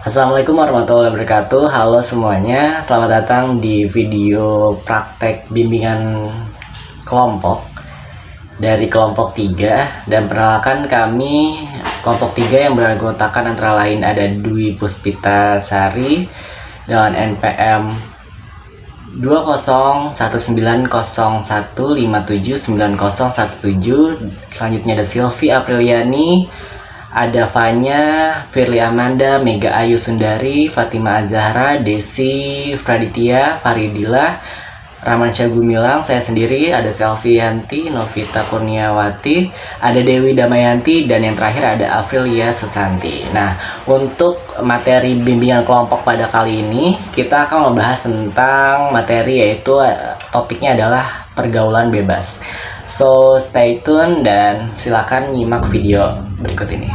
Assalamualaikum warahmatullahi wabarakatuh. Halo semuanya, selamat datang di video praktek bimbingan kelompok dari kelompok 3. Dan perkenalkan kami kelompok 3 yang beranggotakan antara lain ada Dwi Puspita Sari dengan NPM 2019015799017. Selanjutnya ada Silvi Apriliani, ada Fanya, Firly Amanda, Mega Ayu Sundari, Fatima Azahra, Desi Fraditya, Faridila, Ramansyah Gumilang, saya sendiri, ada Selvianti, Novita Kurniawati, ada Dewi Damayanti, dan yang terakhir ada Afrilia Susanti. Nah, untuk materi bimbingan kelompok pada kali ini, kita akan membahas tentang materi yaitu topiknya adalah pergaulan bebas. So, stay tune dan silakan nyimak video berikut ini.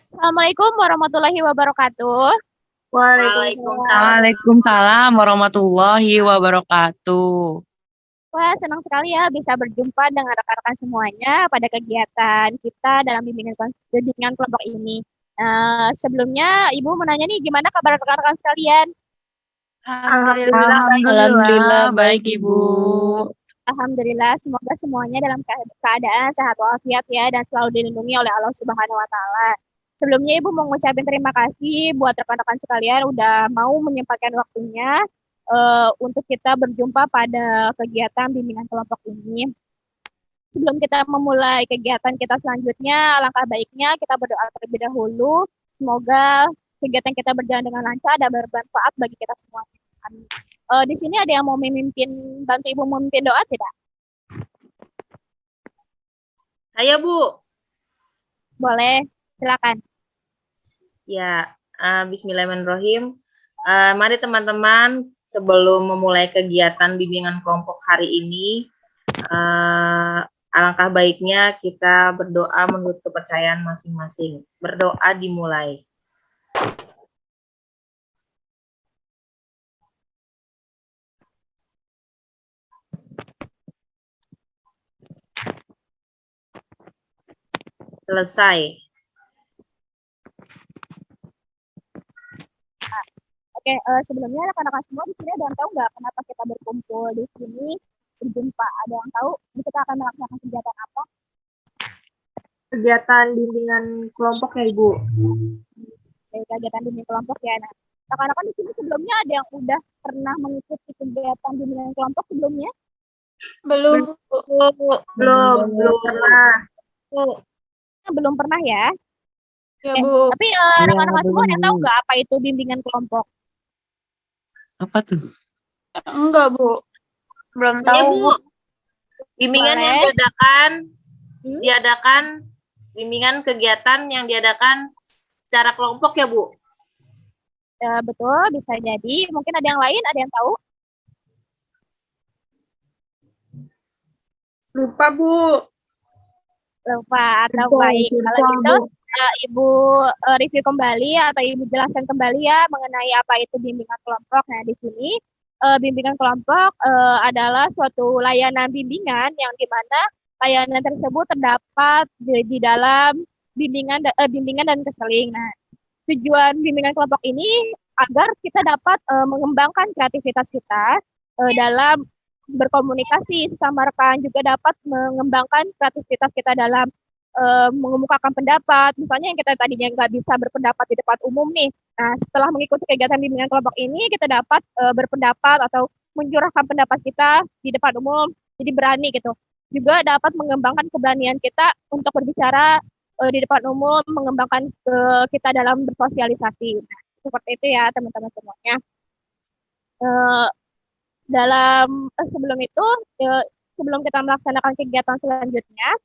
Assalamualaikum warahmatullahi wabarakatuh. Waalaikumsalam warahmatullahi wabarakatuh. Wah, senang sekali ya bisa berjumpa dengan rekan-rekan semuanya pada kegiatan kita dalam bimbingan kelompok ini. Sebelumnya Ibu mau nanya nih, gimana kabar rekan-rekan sekalian? Alhamdulillah baik Ibu. Alhamdulillah, semoga semuanya dalam keadaan sehat walafiat ya dan selalu dilindungi oleh Allah Subhanahu wa taala. Sebelumnya Ibu mau ngucapin terima kasih buat rekan-rekan sekalian udah mau menyempatkan waktunya untuk kita berjumpa pada kegiatan bimbingan kelompok ini. Sebelum kita memulai kegiatan kita selanjutnya, alangkah baiknya kita berdoa terlebih dahulu. Semoga kegiatan kita berjalan dengan lancar dan bermanfaat bagi kita semua. Amin. Di sini ada yang mau bantu Ibu memimpin doa tidak? Ayo Bu. Boleh, silakan. Ya, bismillahirrahmanirrahim. Mari teman-teman, sebelum memulai kegiatan bimbingan kelompok hari ini, alangkah baiknya kita berdoa menurut kepercayaan masing-masing. Berdoa dimulai. Selesai. Oke, sebelumnya rekan-rekan semua di sini ada yang tahu nggak kenapa kita berkumpul di sini berjumpa? Ada yang tahu kita akan melaksanakan kegiatan apa? Kegiatan bimbingan kelompok ya Ibu. Kegiatan bimbingan kelompok ya. Nah, rekan-rekan di sini sebelumnya ada yang udah pernah mengikuti kegiatan bimbingan kelompok sebelumnya? Belum pernah. Belum pernah ya? Ya Bu. Tapi rekan-rekan semua ada yang tahu nggak apa itu bimbingan kelompok? Apa tuh? Enggak Bu. Belum tahu Bu. Bimbingan Boleh. yang diadakan bimbingan kegiatan yang diadakan secara kelompok ya Bu. Betul, bisa jadi. Mungkin ada yang lain, ada yang tahu? Lupa Bu. Lupa atau baik. Kalau gitu, Ibu review kembali atau Ibu jelaskan kembali ya mengenai apa itu bimbingan kelompok. Nah, di sini bimbingan kelompok adalah suatu layanan bimbingan yang dimana layanan tersebut terdapat di dalam bimbingan dan keseling. Nah, tujuan bimbingan kelompok ini agar kita dapat mengembangkan kreativitas kita dalam berkomunikasi sesama rekan, juga dapat mengembangkan kreativitas kita dalam mengemukakan pendapat. Misalnya yang kita tadinya nggak bisa berpendapat di depan umum nih. Nah, setelah mengikuti kegiatan bimbingan kelompok ini, kita dapat berpendapat atau mencurahkan pendapat kita di depan umum, jadi berani gitu. Juga dapat mengembangkan keberanian kita untuk berbicara di depan umum, mengembangkan kita dalam bersosialisasi. Nah, seperti itu ya teman-teman semuanya. Sebelum itu, sebelum kita melaksanakan kegiatan selanjutnya,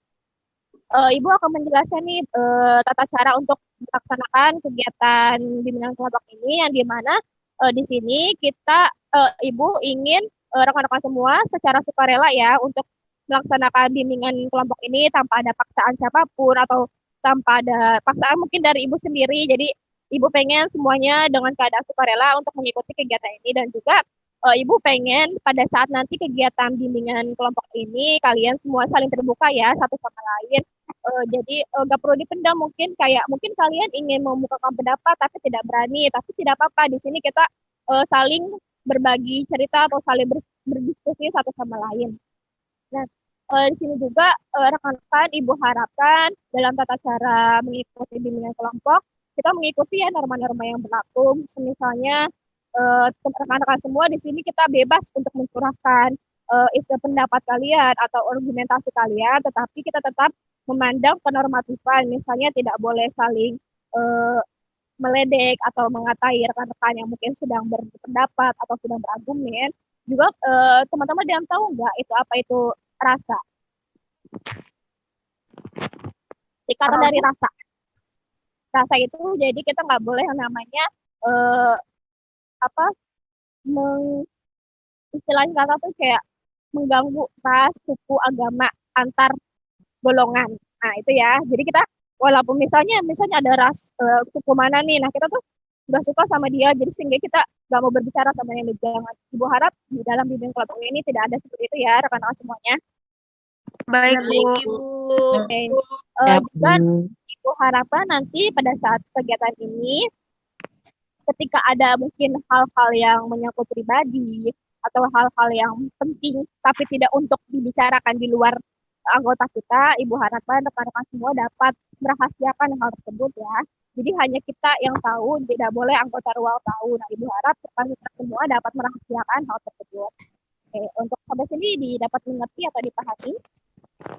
Ibu akan menjelaskan nih tata cara untuk melaksanakan kegiatan bimbingan kelompok ini, yang dimana di sini kita Ibu ingin rekan-rekan semua secara sukarela ya untuk melaksanakan bimbingan kelompok ini tanpa ada paksaan siapapun atau tanpa ada paksaan mungkin dari Ibu sendiri. Jadi Ibu pengen semuanya dengan keadaan sukarela untuk mengikuti kegiatan ini dan juga Ibu pengen pada saat nanti kegiatan bimbingan kelompok ini kalian semua saling terbuka ya satu sama lain. Jadi nggak perlu dipendam mungkin kalian ingin membukakan pendapat tapi tidak berani tapi tidak apa-apa di sini kita saling berbagi cerita atau saling berdiskusi satu sama lain. Nah, di sini juga rekan-rekan Ibu harapkan dalam tata cara mengikuti bimbingan kelompok kita mengikuti ya norma-norma yang berlaku. Misalnya rekan-rekan semua di sini kita bebas untuk mencurahkan isi pendapat kalian atau argumentasi kalian, tetapi kita tetap memandang kenormatifan. Misalnya tidak boleh saling meledek atau mengatai rekan-rekan yang mungkin sedang berpendapat atau sedang berargumen. Juga teman-teman ada yang tahu nggak itu apa itu rasa? Singkatan dari rasa. Rasa itu jadi kita nggak boleh yang namanya istilahnya kata tuh kayak mengganggu ras, suku, agama antar golongan. Nah itu ya. Jadi kita walaupun misalnya ada ras suku mana nih, nah kita tuh nggak suka sama dia, jadi sehingga kita nggak mau berbicara sama yang jangan. Ibu harap di dalam bimbingan kelompok ini tidak ada seperti itu ya rekan-rekan semuanya. Baik, Ibu. Oke. Ya, Dan Bu. Ibu harapkan nanti pada saat kegiatan ini ketika ada mungkin hal-hal yang menyangkut pribadi atau hal-hal yang penting tapi tidak untuk dibicarakan di luar anggota kita, Ibu harapkan rekan-rekan semua dapat merahasiakan hal tersebut ya. Jadi hanya kita yang tahu, tidak boleh anggota ruang tahu. Nah, Ibu harap rekan-rekan semua dapat merahasiakan hal tersebut. Oke, untuk sampai sini dapat mengerti atau dipahami?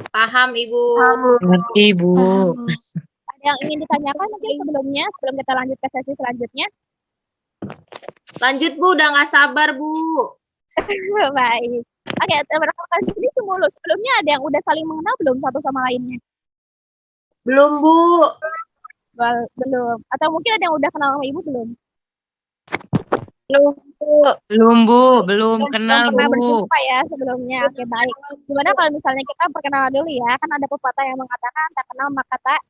Paham, Ibu. Ngerti, Bu. Ada yang ingin ditanyakan mungkin sebelum kita lanjut ke sesi selanjutnya? Lanjut, Bu. Udah nggak sabar, Bu. Baik. Oke, rekan-rekan sini sebelumnya ada yang udah saling mengenal belum satu sama lainnya? Belum, Bu. Belum. Atau mungkin ada yang udah kenal sama Ibu belum? Belum, Bu. Belum, Bu. Belum kenal, pernah Bu. berjumpa ya sebelumnya. Oke, baik. Gimana kalau misalnya kita perkenalan dulu ya? Kan ada pepatah yang mengatakan tak kenal maka tak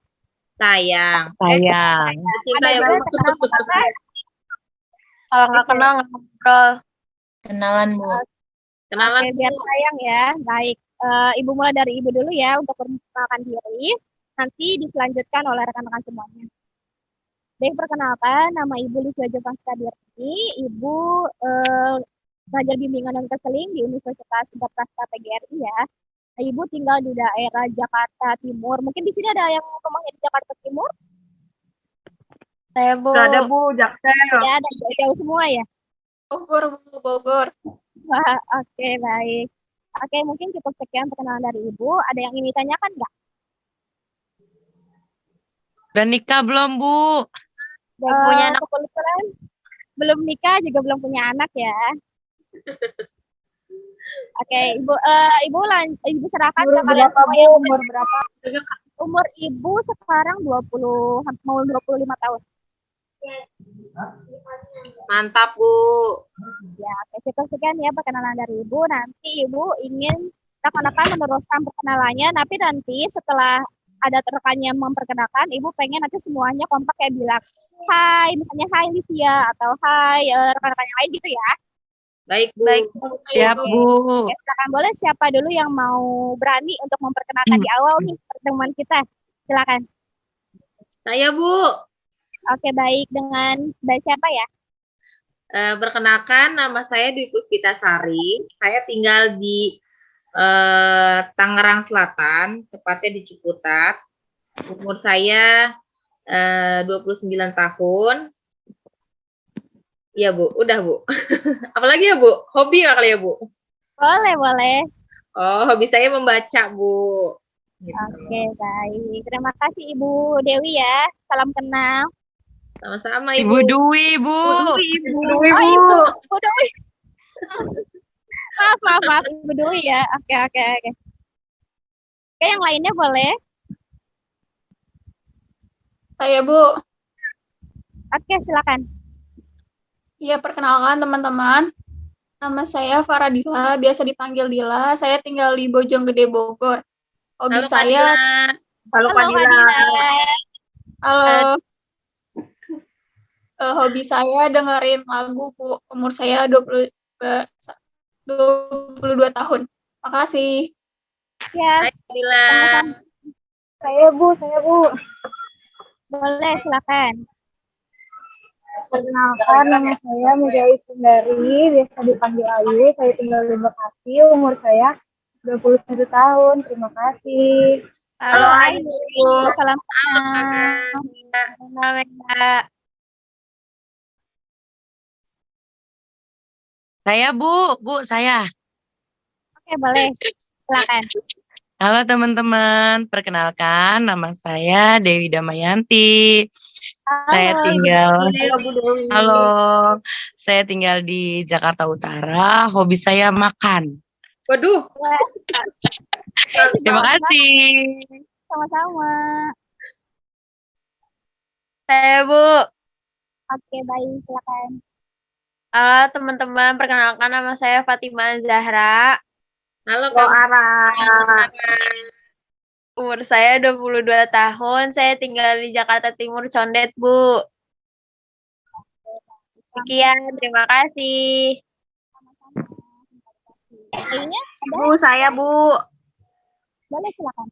Sayang. Sayang. Cinta ada ya, juga Bu. tak kenal maka tak Kalau nggak kenal nggak ngobrol. Kenalan, Bu. Kenalan, Oke, biar Bu. sayang ya. Baik. Ibu mulai dari Ibu dulu ya untuk memperkenalkan diri. Nanti diselanjutkan oleh rekan-rekan semuanya. Baik, perkenalkan, nama Ibu Lisya Jepangska Dirti. Ibu ngajar bimbingan dan konseling di Universitas Indonesia PGRI ya. Nah, Ibu tinggal di daerah Jakarta Timur. Mungkin di sini ada yang rumahnya di Jakarta Timur? Saya Bu. Nggak ada, Bu. Jaksel. Ya, ada jauh semua ya. Bogor, Bu, Bogor. Wah, oke, baik. Oke, mungkin cukup sekian perkenalan dari Ibu. Ada yang ingin ditanyakan nggak? Udah nikah belum, Bu? Belum punya anak. Kebetulan belum nikah juga belum punya anak ya. Oke, Ibu serahkan ke kalian semua yang Umur berapa? umur Ibu sekarang 20 mau 25 tahun. Mantap, Bu. Ya, oke, cukup sekian ya perkenalan dari Ibu. Nanti Ibu ingin rekan-rekan meneruskan perkenalannya, tapi nanti setelah ada rekannya memperkenalkan, Ibu pengen nanti semuanya kompak kayak bilang, hai, misalnya hai Livia, atau hai rekan-rekan yang lain gitu ya. Baik, Bu. Siap, Bu. Oke, silakan boleh siapa dulu yang mau berani untuk memperkenalkan di awal nih pertemuan kita. Silakan. Saya, Bu. Oke, baik. Dengan baik siapa ya? Perkenalkan, nama saya Dwi Puspitasari. Saya tinggal di Tangerang Selatan, tepatnya di Ciputat. Umur saya 29 tahun. Iya, Bu. Udah, Bu. Apalagi ya, Bu? Hobi kali ya, Bu? Boleh. Oh, hobi saya membaca, Bu. Gitu. Oke, baik. Terima kasih Ibu Dewi ya. Salam kenal. Sama-sama, Ibu Ibu. Dwi, Bu. Ibu. Oh, Ibu Dewi. Maaf, Ibu Dewi ya. Oke. Oke, yang lainnya boleh. Saya Bu. Oke, silakan. Iya, perkenalkan teman-teman. Nama saya Faradila, biasa dipanggil Dila. Saya tinggal di Bojonggede, Bogor. Hobi Halo, Kak saya, Dila. Halo, Kak Halo, Dila. Fadila. halo, Hobi saya dengerin lagu, Bu. Umur saya 22 tahun. Makasih. Ya, Hai Bila. sama-sama. Saya Bu. Boleh, silakan. Perkenalkan, nama saya Mega Sundari, biasa dipanggil Ayu. Saya tinggal di Bekasi, umur saya 21 tahun. Terima kasih. Halo Ayu. Ayu. Salam Halo kenal. Kakak. Kenal Mega. Saya Bu, saya. Oke, boleh. Silakan. Halo teman-teman, perkenalkan nama saya Dewi Damayanti. Saya Halo. tinggal Halo Bu Dewi. Halo, saya tinggal di Jakarta Utara. Hobi saya makan. Waduh. Terima kasih. Sama-sama. Saya Bu. Oke, baik. Silakan. Halo teman-teman, perkenalkan nama saya Fatima Zahra. Halo Kak. Umur saya 22 tahun. Saya tinggal di Jakarta Timur, Condet, Bu. Sekian, terima kasih. Kayaknya ada. Bu, saya Bu. Boleh, silakan.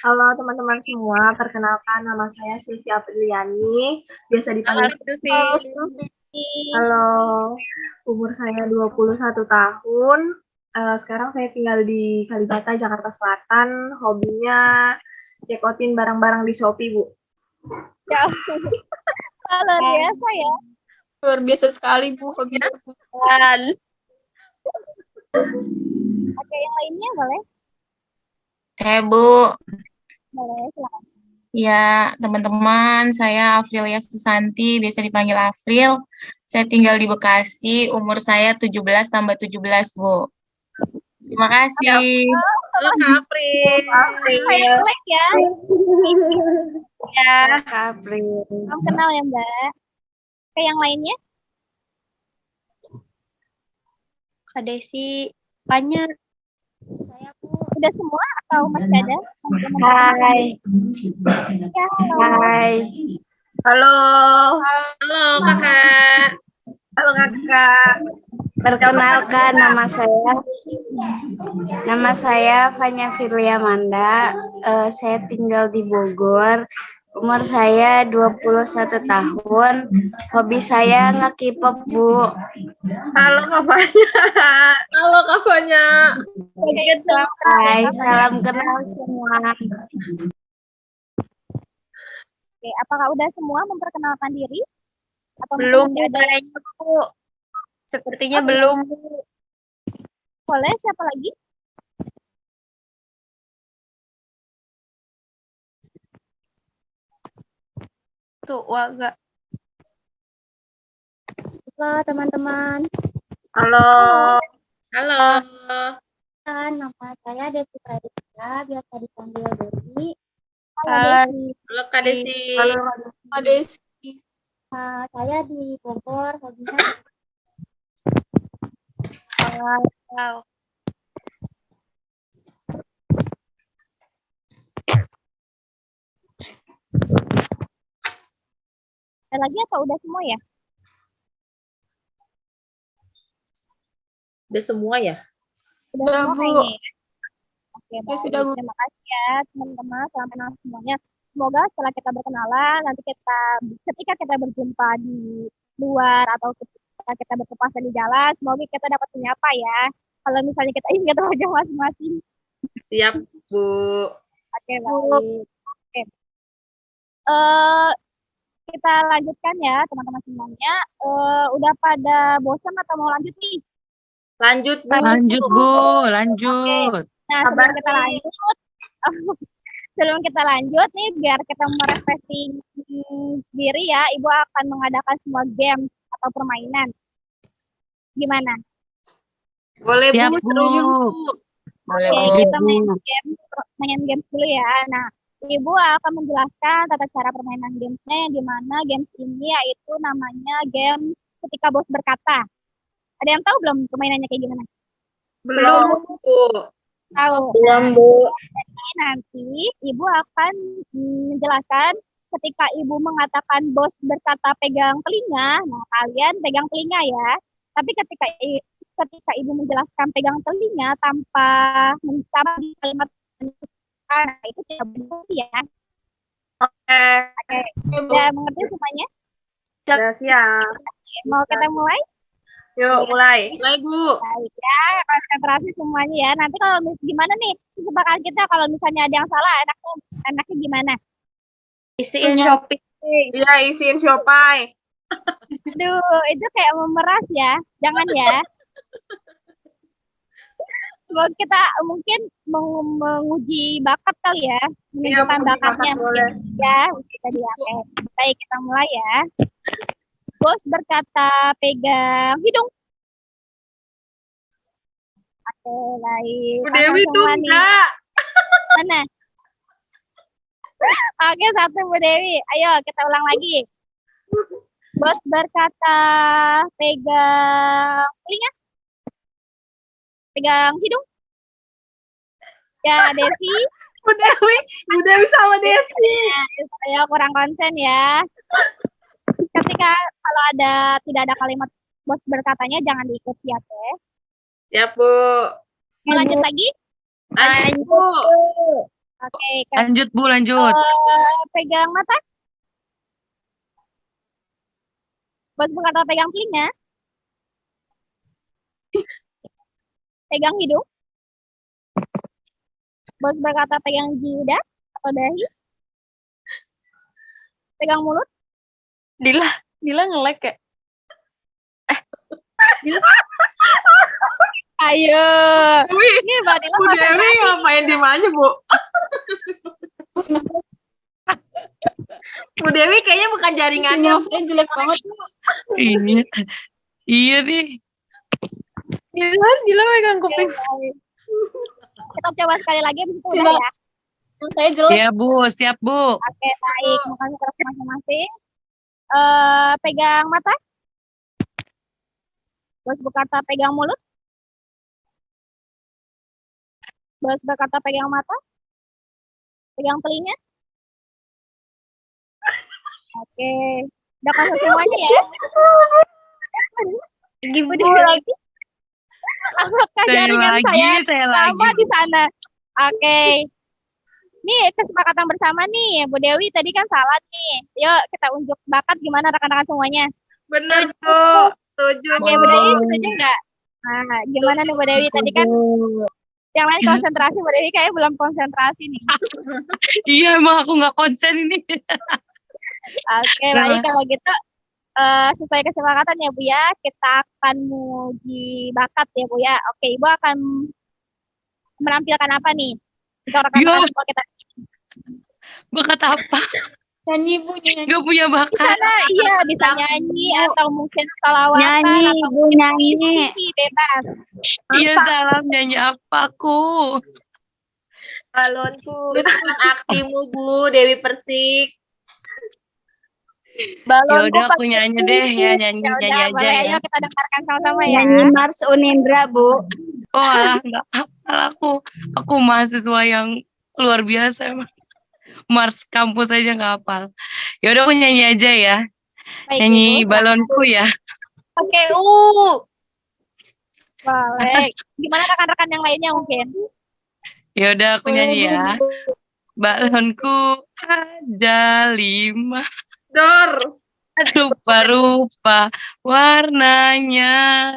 Halo teman-teman semua, perkenalkan nama saya Sylvia Apriliani, biasa Halo dipanggil. Sylvie. Halo, umur saya 21 tahun. Sekarang saya tinggal di Kalibata, Jakarta Selatan. Hobinya check-outin barang-barang di Shopee, Bu. Ya ampun. Luar biasa ya. Luar biasa sekali, Bu. Hobinya, Bu. Oke, yang lainnya boleh? Saya Bu. Boleh, silakan. Ya, teman-teman, saya Afrilia Susanti, biasa dipanggil Afril. Saya tinggal di Bekasi, umur saya 17 tambah 17, Bu. Terima kasih. Halo Kak April. Kayak Black ya. Ya, Salam kenal ya, Mbak. Oke, yang lainnya? Kak Desi, banyak. Udah semua atau masih ada? Hai. Ya, halo. Hai. Halo. Halo Kakak. Halo Kakak. Perkenalkan nama saya Fanya Firlia Manda. Saya tinggal di Bogor. Umur saya 21 tahun. Hobi saya nge-K-pop, Bu. Halo Kak Fanya. Halo Kak Fanya. Hai, salam kenal semua. Oke, apakah udah semua memperkenalkan diri? Atau Belum, mungkin Bu, masih ada? kayaknya, Bu. Sepertinya belum, Bu. Boleh, siapa lagi? Tuh, Waga. Halo teman-teman. Halo. Halo. Nama saya Desi Pradita, biasa dipanggil Desi. Halo, Halo Kak Desi. Kak Desi. Saya di Bogor, hobinya wow. Ada lagi atau udah semua ya? Udah semua ya? Udah, semua Bu. kayaknya ya? Oke, Ya, baik. sudah, Bu. Terima kasih ya teman-teman. Salam kenal semuanya. Semoga setelah kita berkenalan, nanti ketika kita berjumpa di luar atau ketika kita berpapasan di jalan, semoga kita dapat menyapa ya. Kalau misalnya kita ingat wajah masing-masing. Siap Bu. Oke, baik. Oke. Kita lanjutkan ya teman-teman semuanya. Udah pada bosan atau mau lanjut nih? Lanjut Bu. Lanjut, Bu. Lanjut. Nah, sebelum kita lanjut nih, biar kita merefreshing diri ya, Ibu akan mengadakan semua game atau permainan. Gimana? Boleh Siap, Bu. Bu. Setuju Bu. Boleh, Oke, Bu. kita main games dulu ya. Nah, Ibu akan menjelaskan tata cara permainan gamesnya, yang dimana games ini yaitu namanya game ketika bos berkata. Ada yang tahu belum permainannya kayak gimana? Belum Bu. Tahu. Belum, Bu. Jadi nanti Ibu akan menjelaskan ketika Ibu mengatakan bos berkata pegang telinga, nah kalian pegang telinga ya. Tapi ketika Ibu menjelaskan pegang telinga tanpa mencapai kalimat nah, itu tidak benar ya. Oke. Oke, sudah mengerti semuanya? Sudah siap. Mau kita mulai? Yuk, mulai. Mulai, Bu. Baik ya, konsentrasi semuanya ya. Nanti kalau gimana nih kesepakatan kita kalau misalnya ada yang salah, enaknya gimana? Isiin Shopee. Iya, isiin siopai. Aduh, itu kayak memeras ya. Jangan ya. Kalau kita mungkin menguji bakat kali ya, menunjukkan menguji bakatnya bakat boleh. ya, kita dipakai. Baik, kita mulai ya. Bos berkata pegang hidung. Oke, baik. Bu Dewi tuh Semua nih. enggak. Mana? Oke, satu Bu Dewi. Ayo kita ulang lagi. Bos berkata pegang telinga. Pegang hidung. Ya, Desi. Bu Dewi sama Desi. Saya kurang konsen ya. Ketika kalau tidak ada kalimat bos berkatanya jangan diikuti ya, Teh. Ya, Bu. Mau lanjut lagi? Lanjut, Bu. Oke, Lanjut, Bu, lanjut. pegang mata. Bos berkata pegang telinga. Pegang hidung. Bos berkata pegang jidat atau dahi. Pegang mulut. Dila nge-lag ya? Ayo. Dewi, Ini Mbak Dila Bu Dewi ngapain di mana, Bu? Bu Dewi kayaknya bukan jaringannya. Sinyal saya jelek banget. Iya. Iya nih. Dila megang kuping. Kita coba sekali lagi habis itu udah Sinyal ya. saya jelek. Siap, Bu. Siap, Bu. Oke, baik. Makasih keras masing-masing. Pegang mata. Bos berkata pegang mulut. Bos berkata pegang mata. Pegang telinga. Oke. Udah kasih semuanya ya. Udah lagi. Apakah Saya jaringan lagi, saya saya sama lagi. di sana? Oke. Nih kesepakatan bersama nih, Bu Dewi tadi kan salah nih. Yuk kita unjuk bakat gimana rekan-rekan semuanya. Bener, Bu. Setuju, Oke, Bu Dewi setuju nggak? Nah, gimana nih Bu Dewi tadi kan yang lain konsentrasi, Bu Dewi kayaknya belum konsentrasi nih. Iya, emang aku nggak konsen ini. Oke, baik kalau gitu sesuai kesepakatan ya Bu ya, kita akan menguji bakat ya Bu ya. Oke, Ibu akan menampilkan apa nih? Untuk rekan-rekan Yo. kalau kita Bakat apa? Nyanyi, Bu, nyanyi. Nggak punya di bakat. sana iya bisa nyanyi atau mungkin sholawatan Nyanyi, atau Bu, mungkin nyanyi. puisi bebas. Iya, salam nyanyi apa aku? Balonku. Aksimu, Bu. Dewi Persik. Ya udah aku nyanyi deh ya, nyanyi Ya udah, aja boleh ya. ayo kita dengarkan sama-sama ya. Nyanyi Mars Unindra, Bu. Oh alah, nggak hafal aku mahasiswa yang luar biasa emang. Mars kampus aja nggak hafal. Ya udah aku nyanyi aja ya. Baik, Nyanyi Ibu, balonku ya. Oke, boleh. Gimana rekan-rekan yang lainnya mungkin? Ya udah aku nyanyi ya. Balonku ada 5. Dor. Rupa-rupa warnanya.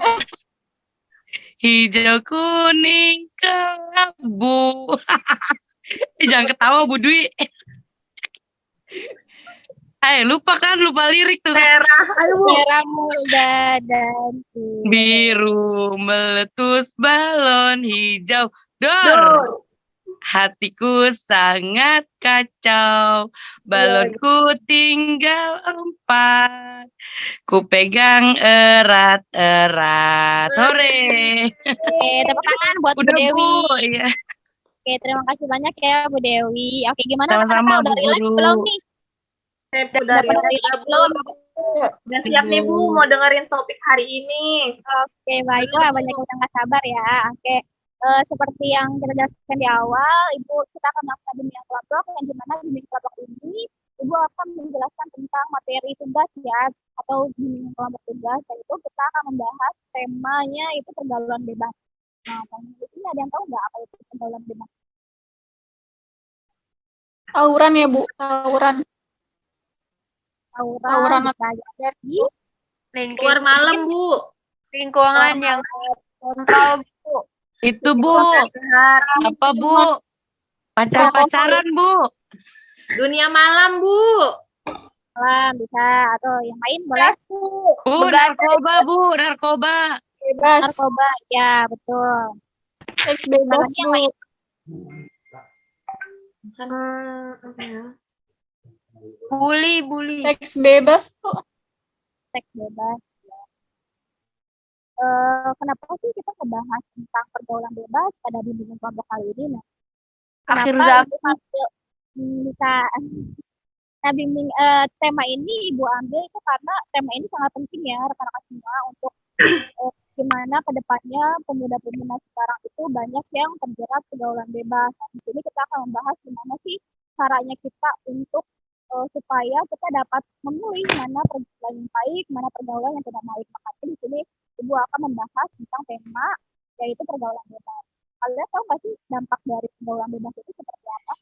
Hijau, kuning, kelabu. Jangan ketawa, Bu Dwi. Lupa lirik tuh. Merah. Ayo, Bu. Merah muda dan Biru meletus balon hijau. Dor. Dor. Hatiku sangat kacau. Balonku tinggal 4. Ku pegang erat-erat. Hore. Oke, tepuk tangan buat Bu Udah, Dewi. Bu. Iya. Oke, terima kasih banyak ya Bu Dewi. Oke, gimana Sama-sama, rekan-rekan udah Bu relax Guru. belum nih? Udah relax belum? Udah siap nih, Bu. Mau dengerin topik hari ini. Oke, baiklah. Banyak yang nggak sabar ya. Oke, seperti yang kita jelaskan di awal, Ibu kita akan melakukan bimbingan kelompok yang dimana bimbingan kelompok ini Ibu akan menjelaskan tentang materi tugas ya, atau bimbingan kelompok tugas, yaitu kita akan membahas temanya itu pergaulan bebas. Nah, di sini ada yang tahu nggak apa itu pergaulan bebas? Tawuran ya, Bu. Tawuran. Tawuran atau bisa jadi Keluar malam, Bu. lingkungan yang kontrol, Bu. Itu Bu. Apa Bu? Pacar-pacaran Bu. Dunia malam, Bu. malam bisa, atau yang lain boleh. Bu, narkoba Bu, narkoba. Bebas. Narkoba, ya betul. Seks bebas, Apalagi yang Bu. lain? Bully. Seks bebas, Bu. Seks bebas. Ya. Kenapa sih kita ngebahas tentang pergaulan bebas pada bimbingan kelompok kali ini? Nah, Akhir kenapa zaman. Ibu ambil bisa tema ini Ibu ambil itu karena tema ini sangat penting ya rekan-rekan semua untuk gimana kedepannya pemuda-pemuda sekarang itu banyak yang terjerat pergaulan bebas. Nah, di sini kita akan membahas gimana sih caranya kita untuk supaya kita dapat memilih mana pergaulan yang baik, mana pergaulan yang tidak baik. Makanya di sini Ibu akan membahas tentang tema yaitu pergaulan bebas. Kalian tahu nggak sih dampak dari pergaulan bebas itu seperti apa?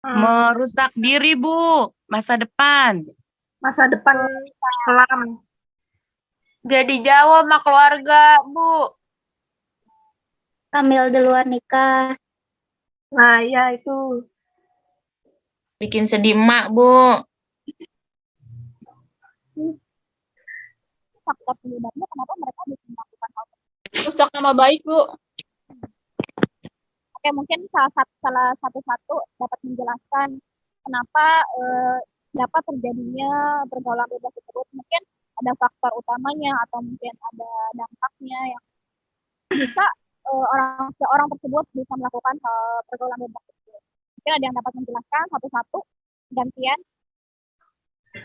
Merusak diri Bu, masa depan. Masa depan kelam. Jadi jauh sama keluarga, Bu. Hamil di luar nikah. Nah, ya itu. Bikin sedih emak Bu. Faktor penyebabnya kenapa mereka bisa melakukan hal tersebut? Rusak nama baik, Bu. Oke, mungkin salah satu dapat menjelaskan kenapa dapat terjadinya pergaulan bebas tersebut. Mungkin ada faktor utamanya atau mungkin ada dampaknya yang bisa orang tersebut bisa melakukan pergaulan bebas tersebut. Mungkin ada yang dapat menjelaskan satu-satu gantian.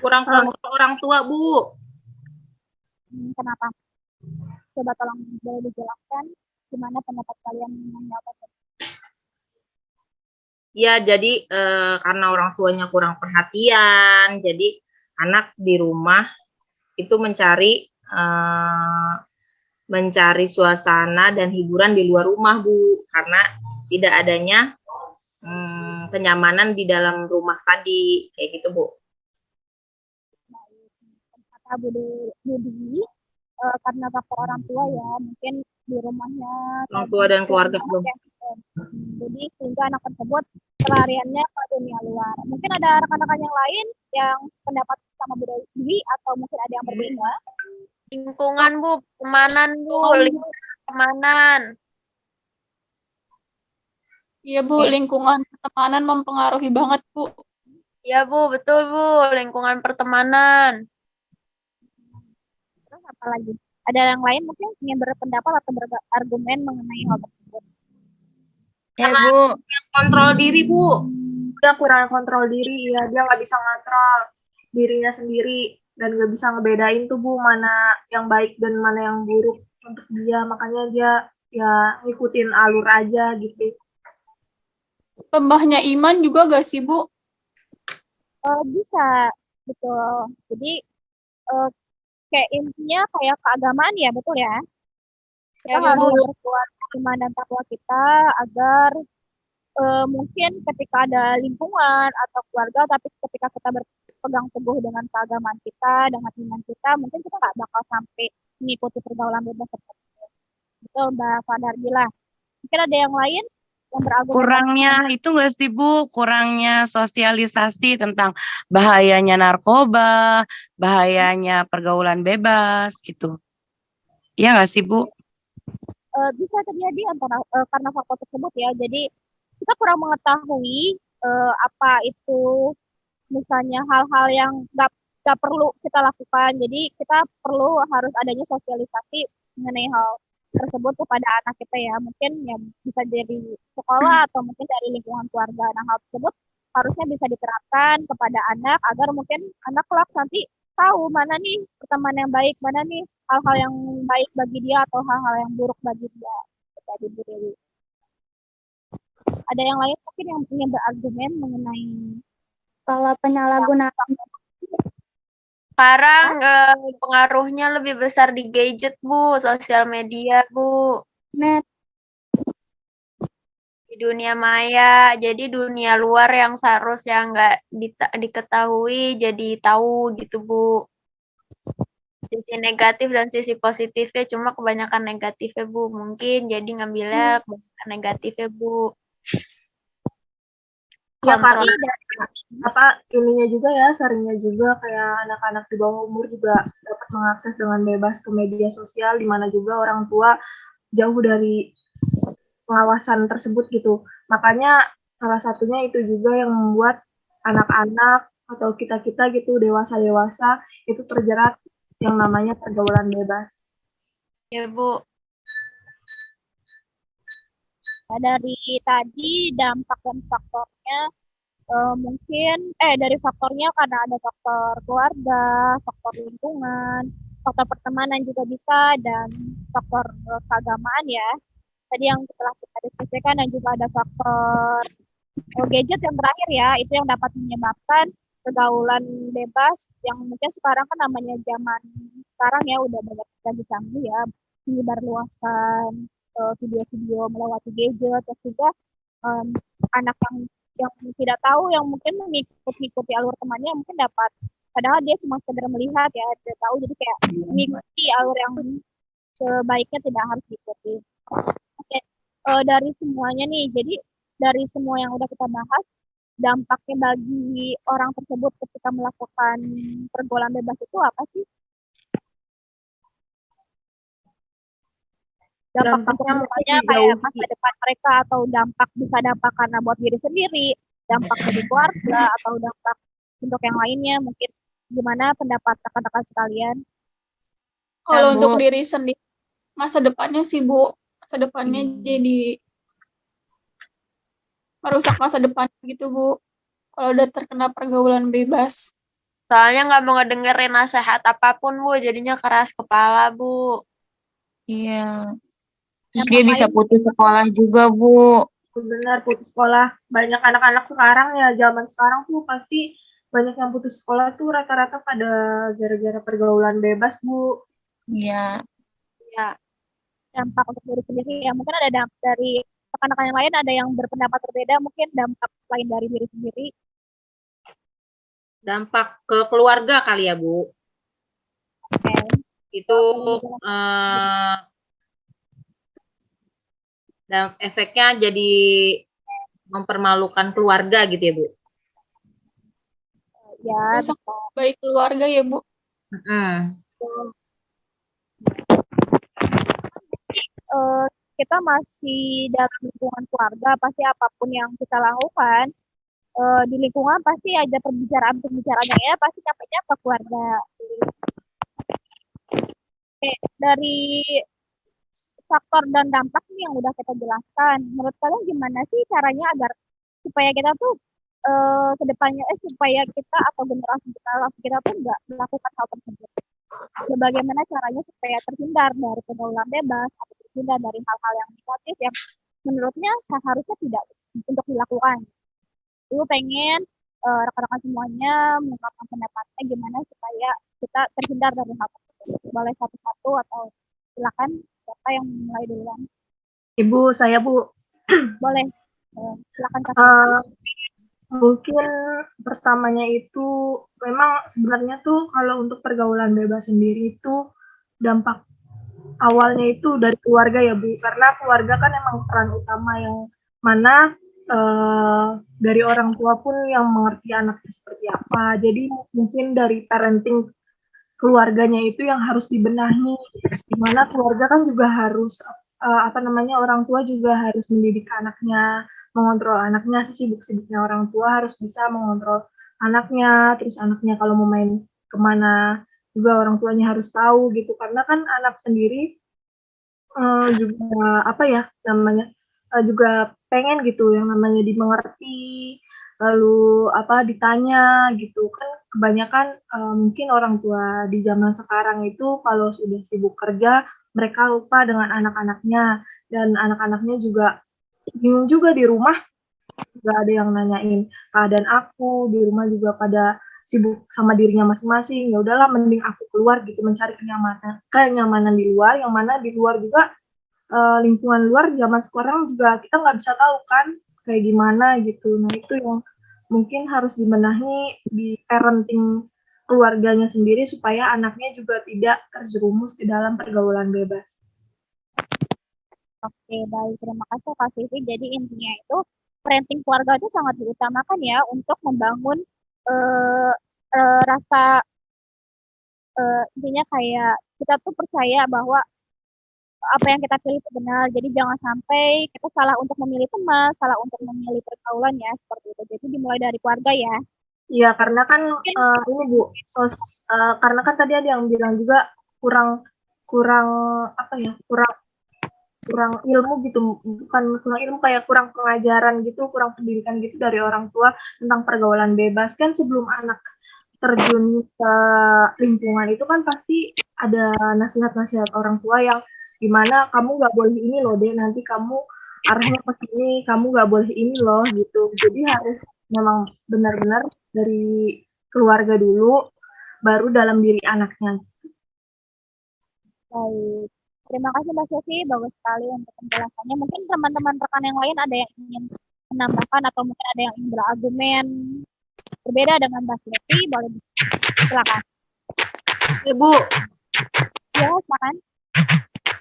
Kurang kontrol orang tua, Bu. Kenapa? Coba tolong boleh dijelaskan gimana pendapat kalian mengenai hal tersebut. Ya, jadi karena orang tuanya kurang perhatian, jadi anak di rumah itu mencari suasana dan hiburan di luar rumah, Bu, karena tidak adanya kenyamanan di dalam rumah tadi, kayak gitu, Bu. Kata Budi, karena faktor orang tua ya, mungkin di rumahnya Orang tua dan keluarga, Bu. Jadi sehingga anak tersebut pelariannya ke dunia luar. Mungkin ada rekan-rekan yang lain yang pendapat sama Budi atau mungkin ada yang berbeda. Lingkungan, Bu. Pertemanan, Bu. Lingkungan pertemanan. Iya, Bu. Lingkungan pertemanan mempengaruhi banget, Bu. Iya, Bu. Betul, Bu. Lingkungan pertemanan. Terus apa lagi? Ada yang lain mungkin ingin berpendapat atau berargumen mengenai hal tersebut. Ya Bu. Kontrol diri, Bu. Dia kurang kontrol diri, ya. Dia nggak bisa ngontrol dirinya sendiri dan nggak bisa ngebedain tuh, Bu, mana yang baik dan mana yang buruk untuk dia. Makanya dia ya ngikutin alur aja gitu. Lemahnya iman juga gak sih, Bu? Bisa, betul. Jadi kayak intinya kayak keagamaan ya, betul ya? Kita harus memperkuat iman dan takwa kita agar mungkin ketika ada lingkungan atau keluarga, tapi ketika kita berpegang teguh dengan keagamaan kita, dengan iman kita, mungkin kita nggak bakal sampai mengikuti pergaulan bebas tersebut. Betul, Mbak Fadardila. Mungkin ada yang lain yang berargumen. Kurangnya itu nggak sih Bu, kurangnya sosialisasi tentang bahayanya narkoba, bahayanya pergaulan bebas gitu. Iya nggak sih Bu? Bisa terjadi karena faktor tersebut ya. Jadi kita kurang mengetahui apa itu misalnya hal-hal yang nggak perlu kita lakukan. Jadi kita harus adanya sosialisasi mengenai hal tersebut kepada anak kita ya. Mungkin ya bisa dari sekolah atau mungkin dari lingkungan keluarga. Nah, hal tersebut harusnya bisa diterapkan kepada anak agar mungkin anak kelak nanti tahu mana nih pertemanan yang baik, mana nih hal-hal yang baik bagi dia atau hal-hal yang buruk bagi dia. Tadi Bu Dewi. Ada yang lain mungkin yang ingin berargumen mengenai Kalau penyalahgunaan Sekarang pengaruhnya lebih besar di gadget, Bu, sosial media, Bu. net, Di dunia maya, jadi dunia luar yang seharusnya nggak diketahui, jadi tahu gitu, Bu. Sisi negatif dan sisi positifnya, cuma kebanyakan negatifnya, Bu. Mungkin jadi ngambilnya kebanyakan negatifnya, Bu. Ya Kontrol. karena apa ininya juga ya, seringnya juga kayak anak-anak di bawah umur juga dapat mengakses dengan bebas ke media sosial, di mana juga orang tua jauh dari pengawasan tersebut gitu. Makanya salah satunya itu juga yang membuat anak-anak atau kita-kita gitu, dewasa-dewasa itu terjerat yang namanya pergaulan bebas. Ya, Bu. Nah, dari tadi dampak dan faktornya mungkin dari faktornya karena ada faktor keluarga, faktor lingkungan, faktor pertemanan juga bisa, dan faktor keagamaan ya. Tadi yang telah kita diskusikan, dan juga ada faktor gadget yang terakhir ya, itu yang dapat menyebabkan pergaulan bebas yang mungkin sekarang kan namanya zaman sekarang ya udah banyak canggih-canggih ya, menyebarluaskan video-video melewati gadget, terus juga anak yang tidak tahu, yang mungkin mengikuti alur temannya mungkin dapat, padahal dia cuma sekedar melihat ya, tidak tahu, jadi kayak mengikuti alur yang sebaiknya tidak harus diikuti. Oke, dari semuanya nih, jadi dari semua yang udah kita bahas, dampaknya bagi orang tersebut ketika melakukan pergaulan bebas itu apa sih? Dampaknya misalnya kayak masa depan mereka, atau dampak karena buat diri sendiri, dampak dari keluarga, atau dampak untuk yang lainnya. Mungkin gimana pendapat rekan-rekan sekalian? Kalau untuk diri sendiri, masa depannya sih Bu, masa depannya jadi merusak masa depan gitu Bu, kalau udah terkena pergaulan bebas. Soalnya nggak mau ngedengerin nasihat apapun, Bu, jadinya keras kepala, Bu. Iya. Terus dia bisa putus sekolah juga, Bu. Benar, putus sekolah. Banyak anak-anak sekarang ya, zaman sekarang tuh pasti banyak yang putus sekolah tuh rata-rata pada gara-gara pergaulan bebas, Bu. Iya. Ya, dampak untuk diri sendiri ya. Mungkin ada dampak dari rekan-rekan yang lain, ada yang berpendapat berbeda, mungkin dampak lain dari diri sendiri. Dampak ke keluarga kali ya, Bu. Oke. Itu dan efeknya jadi mempermalukan keluarga gitu ya, Bu. Ya, Rusak baik keluarga ya Bu. Kita masih dalam lingkungan keluarga, pasti apapun yang kita lakukan di lingkungan pasti ada pembicaraan ya, pasti sampainya ke keluarga. Oke, dari faktor dan dampak nih yang udah kita jelaskan, menurut kalian gimana sih caranya agar supaya kita tuh kedepannya supaya kita atau generasi kita tuh nggak melakukan hal tersebut? Bagaimana caranya supaya terhindar dari pergaulan bebas atau terhindar dari hal-hal yang negatif yang menurutnya seharusnya tidak untuk dilakukan? Dulu pengen rekan-rekan semuanya mengungkapkan pendapatnya gimana supaya kita terhindar dari hal tersebut. Boleh satu-satu atau silakan, siapa yang mulai duluan? Ibu, saya Bu. Boleh, silakan. Mungkin pertamanya itu memang sebenarnya tuh kalau untuk pergaulan bebas sendiri itu dampak awalnya itu dari keluarga ya Bu, karena keluarga kan emang peran utama yang mana dari orang tua pun yang mengerti anaknya seperti apa. Jadi mungkin dari parenting keluarganya itu yang harus dibenahi, di mana keluarga kan juga harus orang tua juga harus mendidik anaknya, mengontrol anaknya, sibuk-sibuknya orang tua harus bisa mengontrol anaknya, terus anaknya kalau mau main kemana juga orang tuanya harus tahu gitu, karena kan anak sendiri juga juga pengen gitu yang namanya dimengerti, lalu ditanya gitu kan. Kebanyakan mungkin orang tua di zaman sekarang itu kalau sudah sibuk kerja, mereka lupa dengan anak-anaknya, dan anak-anaknya juga bingung juga di rumah nggak ada yang nanyain keadaan aku, di rumah juga pada sibuk sama dirinya masing-masing. Ya udahlah, mending aku keluar gitu mencari kenyamanan di luar, yang mana di luar juga lingkungan luar zaman sekarang juga kita nggak bisa tahu kan kayak gimana gitu. Nah itu yang mungkin harus dibenahi di parenting keluarganya sendiri supaya anaknya juga tidak terjerumus di dalam pergaulan bebas. Oke, baik. Terima kasih Kak Vivi. Jadi intinya itu parenting keluarga itu sangat diutamakan ya untuk membangun eh, rasa intinya kayak kita tuh percaya bahwa apa yang kita pilih itu benar. Jadi jangan sampai kita salah untuk memilih teman, salah untuk memilih pergaulan ya seperti itu. Jadi dimulai dari keluarga ya. Iya, karena kan Mungkin ini Bu, karena kan tadi ada yang bilang juga kurang kurang apa ya, kurang ilmu gitu, bukan kurang ilmu, kayak kurang pengajaran gitu, kurang pendidikan gitu dari orang tua tentang pergaulan bebas. Kan sebelum anak terjun ke lingkungan itu kan pasti ada nasihat-nasihat orang tua yang gimana kamu nggak boleh ini loh deh, nanti kamu arahnya ke sini, kamu nggak boleh ini loh gitu. Jadi harus memang benar-benar dari keluarga dulu, baru dalam diri anaknya. baik. Terima kasih Mbak Sofi, bagus sekali untuk penjelasannya. Mungkin teman-teman rekan yang lain ada yang ingin menambahkan atau mungkin ada yang ingin berargumen berbeda dengan Mbak Sofi, boleh silakan. Ibu, Ya, silakan.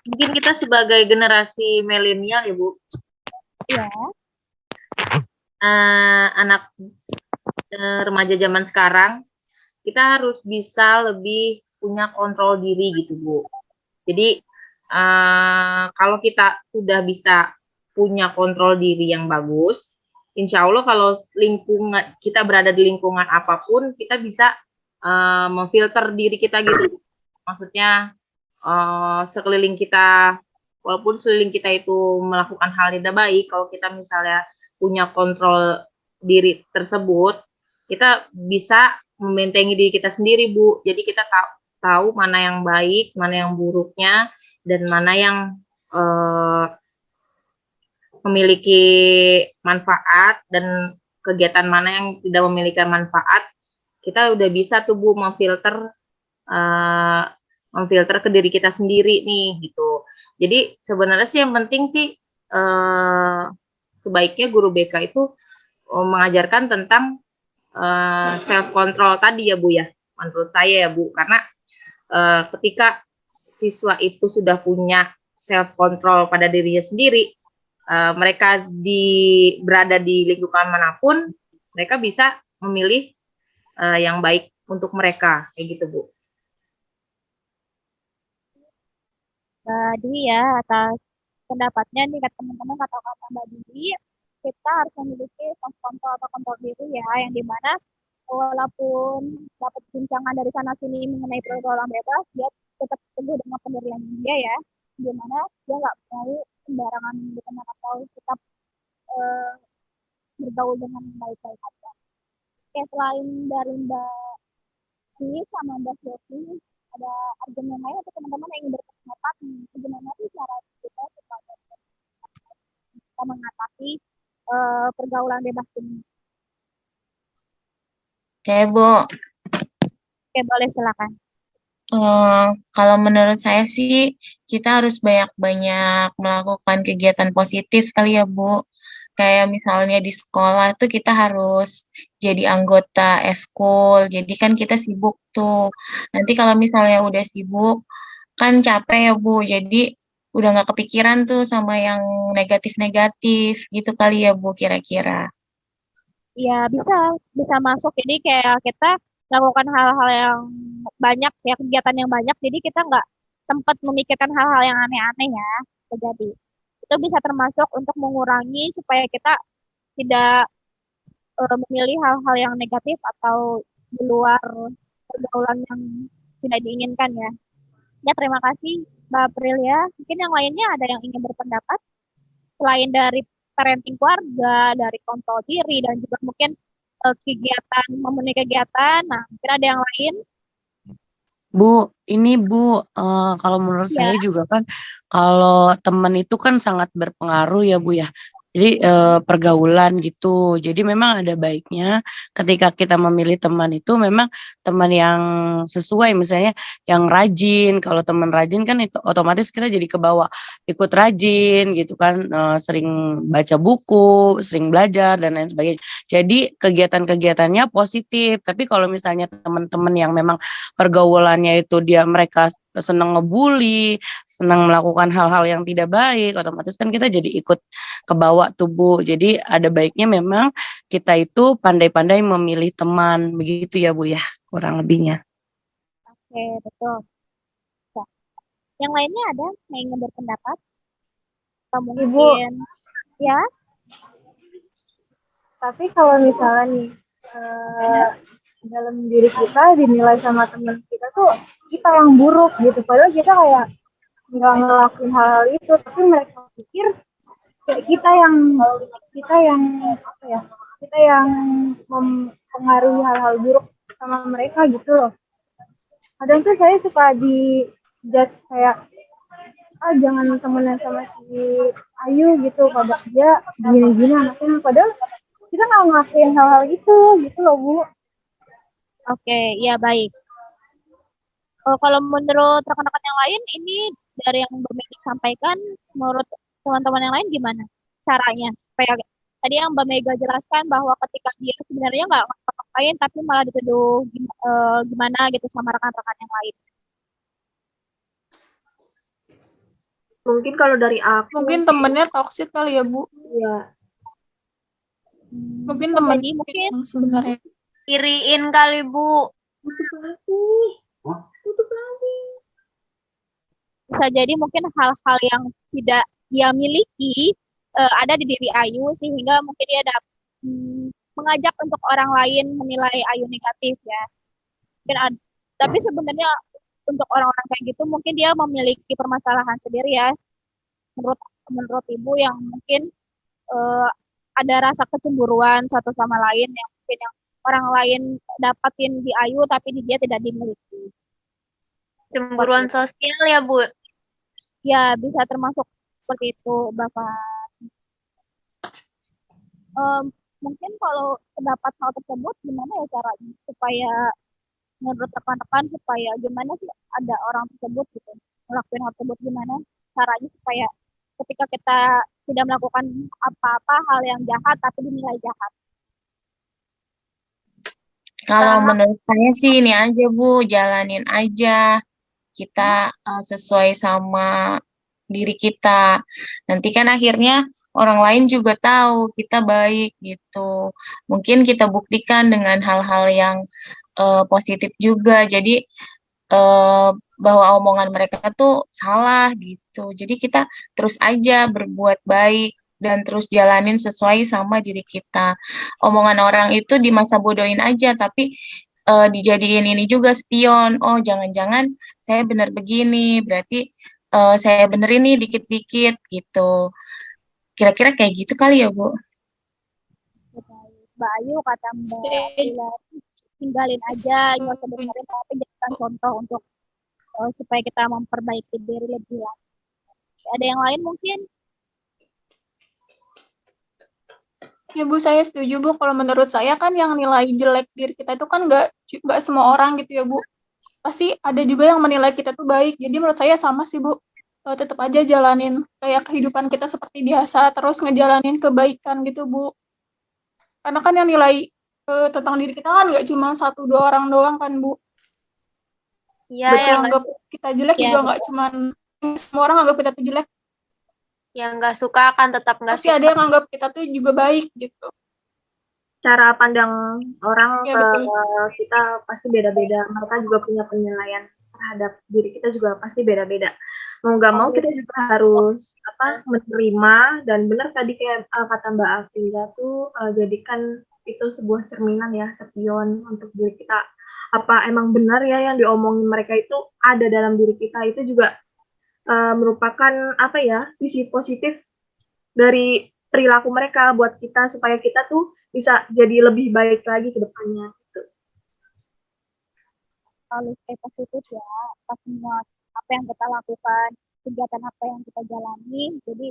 mungkin kita sebagai generasi milenial ya Bu, Ya, anak remaja zaman sekarang, kita harus bisa lebih punya kontrol diri gitu Bu. Jadi kalau kita sudah bisa punya kontrol diri yang bagus, insya Allah kalau lingkungan kita berada di lingkungan apapun, kita bisa memfilter diri kita gitu. Maksudnya sekeliling kita, walaupun sekeliling kita itu melakukan hal yang tidak baik, kalau kita misalnya punya kontrol diri tersebut, kita bisa membentengi diri kita sendiri Bu. Jadi kita tahu mana yang baik, mana yang buruknya, dan mana yang memiliki manfaat dan kegiatan mana yang tidak memiliki manfaat. Kita udah bisa tuh Bu memfilter ke diri kita sendiri nih gitu. Jadi sebenarnya sih yang penting sih sebaiknya guru BK itu mengajarkan tentang self control tadi ya Bu ya, menurut saya ya Bu, karena ketika siswa itu sudah punya self control pada dirinya sendiri, mereka berada di lingkungan manapun, mereka bisa memilih yang baik untuk mereka kayak gitu Bu. Jadi ya atas pendapatnya nih kata teman-teman kata-kata Mbak Didi, kita harus memiliki self control atau kontrol diri ya, yang dimana walaupun dapat guncangan dari sana sini mengenai pergaulan bebas, dia tetap teguh dengan pendirian dia ya, dimana dia nggak mau sembarangan berteman atau tetap bergaul dengan baik-baik aja. Oke, selain dari Mbak Didi sama Mbak Sofi, ada argumen lain atau teman-teman yang ingin berpendapat gimana sih cara kita supaya kita mengatasi pergaulan bebas ini? Saya, Bu. Oke, boleh silakan. Kalau menurut saya sih, kita harus banyak-banyak melakukan kegiatan positif kali ya, Bu. Kayak misalnya di sekolah tuh kita harus jadi anggota eskul. Jadi kan kita sibuk tuh. Nanti kalau misalnya udah sibuk, kan capek ya, Bu. Jadi udah nggak kepikiran tuh sama yang negatif-negatif gitu kali ya, Bu, kira-kira. Ya, bisa masuk. Jadi kayak kita melakukan hal-hal yang banyak, ya kegiatan yang banyak, jadi kita nggak sempat memikirkan hal-hal yang aneh-aneh ya terjadi. Itu bisa termasuk untuk mengurangi supaya kita tidak memilih hal-hal yang negatif atau di luar pergaulan yang tidak diinginkan ya. Ya, terima kasih Mbak Aprilia. Mungkin yang lainnya ada yang ingin berpendapat selain dari parenting keluarga, dari kontrol diri, dan juga mungkin kegiatan, memenuhi kegiatan. Nah, mungkin ada yang lain. Bu, ini Bu, kalau menurut Ya. saya juga kan, kalau teman itu kan sangat berpengaruh ya Bu ya. Jadi pergaulan gitu. Jadi memang ada baiknya ketika kita memilih teman itu memang teman yang sesuai, misalnya yang rajin. Kalau teman rajin kan itu otomatis kita jadi kebawa ikut rajin gitu kan, sering baca buku, sering belajar dan lain sebagainya. Jadi kegiatan-kegiatannya positif. Tapi kalau misalnya teman-teman yang memang pergaulannya itu mereka senang ngebully, senang melakukan hal-hal yang tidak baik, otomatis kan kita jadi ikut kebawa tubuh. Jadi ada baiknya memang kita itu pandai-pandai memilih teman, begitu ya Bu ya, kurang lebihnya. Oke, betul. Ya. Yang lainnya ada yang ingin berpendapat? Atau mungkin ya? Tapi kalau misalnya nih dalam diri kita dinilai sama teman kita tuh kita yang buruk gitu, padahal kita kayak nggak ngelakuin hal-hal itu, tapi mereka pikir kayak kita yang apa ya, kita yang mempengaruhi hal-hal buruk sama mereka gitu loh. Kadang tuh saya suka di judge kayak jangan temenan sama si Ayu gitu, kalau dia gini-gini anaknya, padahal kita nggak ngelakuin hal-hal itu gitu loh Bu. Oke, ya baik. Kalau menurut rekan-rekan yang lain, ini dari yang Mbak Mega sampaikan, menurut teman-teman yang lain gimana caranya? Supaya tadi yang Mbak Mega jelaskan bahwa ketika dia sebenarnya nggak ngapa-ngapain, tapi malah dituduh gimana gitu sama rekan-rekan yang lain. Mungkin kalau dari aku, Mungkin temennya toksik kali ya Bu. ya Mungkin Bisa temen jadi mungkin yang sebenarnya. Iriin kali, Bu. bisa jadi mungkin hal-hal yang tidak dia miliki ada di diri Ayu sehingga mungkin dia mengajak untuk orang lain menilai Ayu negatif ya. Mungkin tapi sebenarnya untuk orang-orang kayak gitu mungkin dia memiliki permasalahan sendiri ya. Menurut Ibu yang mungkin ada rasa kecemburuan satu sama lain yang mungkin yang orang lain dapatin di Ayu tapi di dia tidak dimiliki. Cemburuan sosial ya, Bu. Ya, bisa termasuk seperti itu, Bapak. Mungkin kalau terdapat hal tersebut, gimana ya caranya supaya menurut rekan-rekan supaya gimana sih ada orang tersebut gitu melakukan hal tersebut, gimana caranya supaya ketika kita tidak melakukan apa-apa hal yang jahat tapi dinilai jahat. Kalau menurut saya sih ini aja Bu, jalanin aja. Kita sesuai sama diri kita. Nanti kan akhirnya orang lain juga tahu kita baik gitu. Mungkin kita buktikan dengan hal-hal yang positif juga. Jadi bahwa omongan mereka tuh salah gitu. Jadi kita terus aja berbuat baik dan terus jalanin sesuai sama diri kita. Omongan orang itu di masa bodohin aja, tapi dijadiin ini juga spion. Oh, jangan-jangan saya benar begini, berarti saya bener ini dikit-dikit gitu. Kira-kira kayak gitu kali ya, Bu? Mbak Ayu kata Mbak Aprila, tinggalin aja, nggak usah dengerin, tapi jadikan contoh untuk supaya kita memperbaiki diri lebih lagi. Ada yang lain mungkin? Ya Bu, saya setuju Bu. Kalau menurut saya kan yang nilai jelek diri kita itu kan nggak semua orang gitu ya Bu. Pasti ada juga yang menilai kita tuh baik. Jadi menurut saya sama sih Bu. Tetap aja jalanin kayak kehidupan kita seperti biasa, terus ngejalanin kebaikan gitu Bu. Karena kan yang nilai tentang diri kita kan nggak cuma 1-2 orang doang kan Bu. Iya, Betul, yang anggap kita jelek Ya, juga nggak cuma semua orang anggap kita tuh jelek. yang nggak suka akan tetap nggak Pasti suka. ada yang anggap kita tuh juga baik gitu. cara pandang orang Ya, ke betul. kita pasti beda-beda. Mereka juga punya penilaian terhadap diri kita juga pasti beda-beda. Mau nggak mau kita juga harus menerima, dan benar tadi kayak kata Mbak Afrila tuh jadikan itu sebuah cerminan ya, spion untuk diri kita. Apa emang benar ya yang diomongin mereka itu ada dalam diri kita, itu juga merupakan sisi positif dari perilaku mereka buat kita supaya kita tuh bisa jadi lebih baik lagi ke depannya gitu. Selalu stay positif ya, atas semua apa yang kita lakukan, kegiatan apa yang kita jalani. Jadi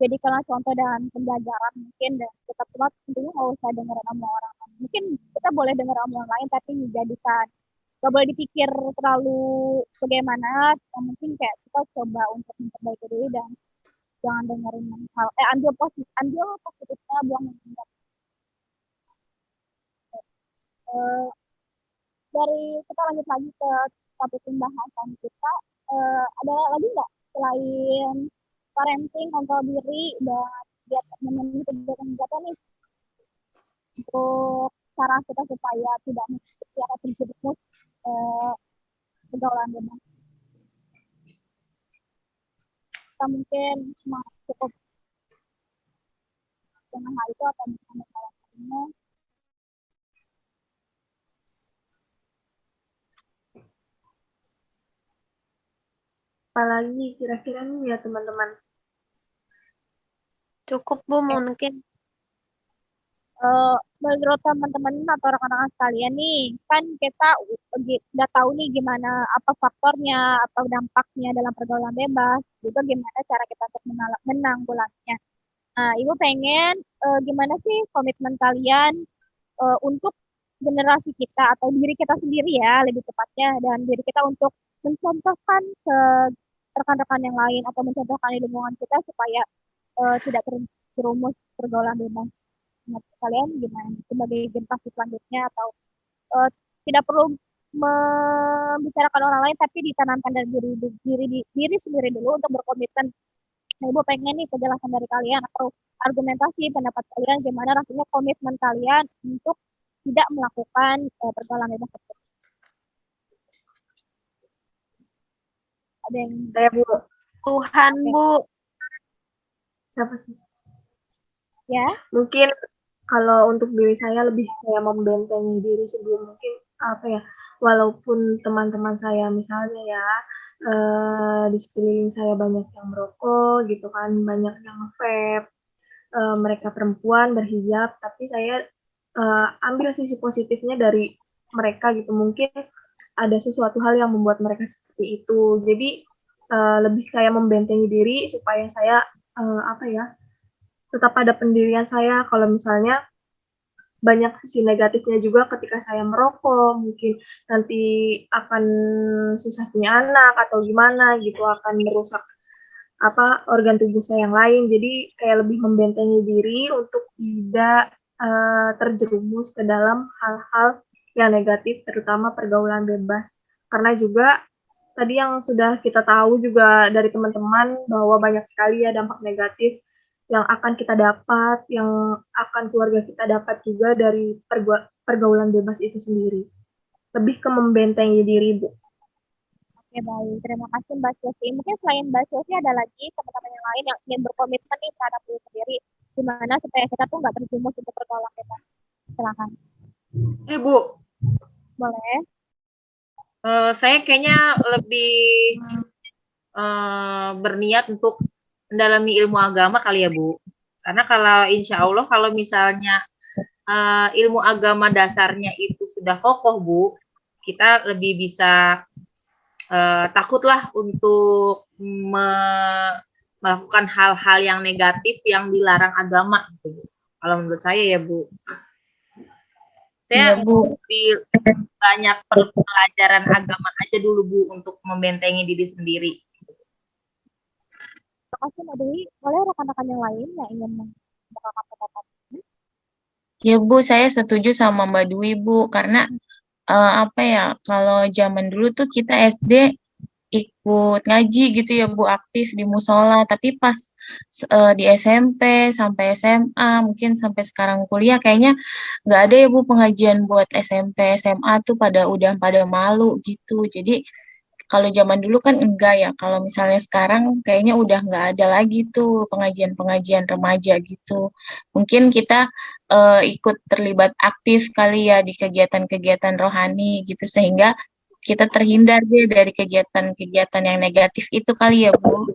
jadikanlah contoh dan pembelajaran mungkin, dan kita semua tentunya nggak usah dengerin omongan orang lain. Mungkin kita boleh denger omongan lain tapi dijadikan, nggak boleh dipikir terlalu bagaimana, yang penting kayak kita coba untuk memperbaiki diri dan jangan dengerin hal ambil positifnya, buang yang enggak. Eh, dari kita lanjut lagi ke topik pembahasan kita, ada lagi nggak selain parenting, kontrol diri, dan biar memenuhi kegiatan-kegiatan nih untuk cara kita supaya tidak mengikuti atau terjerumus pergaulan bebas. Kita mungkin cukup dengan hal itu atau misalnya lainnya. Apalagi kira-kira nih ya teman-teman. Cukup Bu mungkin. Menurut teman-teman atau rekan-rekan sekalian nih, kan kita udah tahu nih gimana apa faktornya atau dampaknya dalam pergaulan bebas, juga gimana cara kita untuk menanggulanginya. Nah, Ibu pengen gimana sih komitmen kalian untuk generasi kita atau diri kita sendiri ya, lebih tepatnya, dan diri kita untuk mencontohkan ke rekan-rekan yang lain atau mencontohkan di lingkungan kita supaya tidak terjerumus pergaulan bebas. Menurut kalian gimana sebagai generasi selanjutnya, atau tidak perlu membicarakan orang lain tapi ditanamkan dari diri sendiri dulu untuk berkomitmen. Nah, Ibu pengen nih penjelasan dari kalian atau argumentasi pendapat kalian gimana rasanya komitmen kalian untuk tidak melakukan pergaulan bebas tersebut. Ada yang Saya Bu, Tuhan Bu. siapa sih? ya? Mungkin kalau untuk diri saya lebih kayak membentengi diri sebelum mungkin apa ya, walaupun teman-teman saya misalnya ya di sekeliling saya banyak yang merokok gitu kan, banyak yang vape, mereka perempuan berhijab, tapi saya ambil sisi positifnya dari mereka gitu. Mungkin ada sesuatu hal yang membuat mereka seperti itu, jadi lebih kayak membentengi diri supaya saya apa ya, tetap pada pendirian saya. Kalau misalnya banyak sisi negatifnya juga ketika saya merokok, mungkin nanti akan susah punya anak atau gimana gitu, akan merusak apa organ tubuh saya yang lain. Jadi kayak lebih membentengi diri untuk tidak terjerumus ke dalam hal-hal yang negatif, terutama pergaulan bebas. Karena juga tadi yang sudah kita tahu juga dari teman-teman bahwa banyak sekali ya dampak negatif yang akan kita dapat, yang akan keluarga kita dapat juga dari pergaulan bebas itu sendiri. Lebih ke membentengi diri, Bu. Oke, baik. Terima kasih Mbak Susi. Mungkin selain Mbak Susi ada lagi teman-teman yang lain yang ingin berkomitmen nih terhadap diri sendiri, gimana supaya kita tuh nggak terjerumus untuk pergaulan bebas. Silakan. Bu, Boleh. saya kayaknya lebih berniat untuk mendalami ilmu agama kali ya Bu. Karena kalau insya Allah kalau misalnya ilmu agama dasarnya itu sudah kokoh Bu, kita lebih bisa takutlah untuk melakukan hal-hal yang negatif yang dilarang agama gitu. Kalau menurut saya ya Bu. Saya lebih banyak pelajaran agama aja dulu Bu untuk membentengi diri sendiri. Terima kasih Mbak Dewi. Boleh rekan-rekan yang lain yang ingin mengatakan pendapat? Ya Bu, saya setuju sama Mbak Dwi Bu, karena apa ya, kalau zaman dulu tuh kita SD ikut ngaji gitu ya Bu, aktif di musola, tapi pas di SMP sampai SMA, mungkin sampai sekarang kuliah, kayaknya nggak ada ya Bu pengajian buat SMP, SMA tuh udah pada malu gitu. Jadi kalau zaman dulu kan enggak ya, kalau misalnya sekarang kayaknya udah nggak ada lagi tuh pengajian-pengajian remaja gitu. Mungkin kita ikut terlibat aktif kali ya di kegiatan-kegiatan rohani gitu, sehingga kita terhindar deh dari kegiatan-kegiatan yang negatif itu kali ya Bu.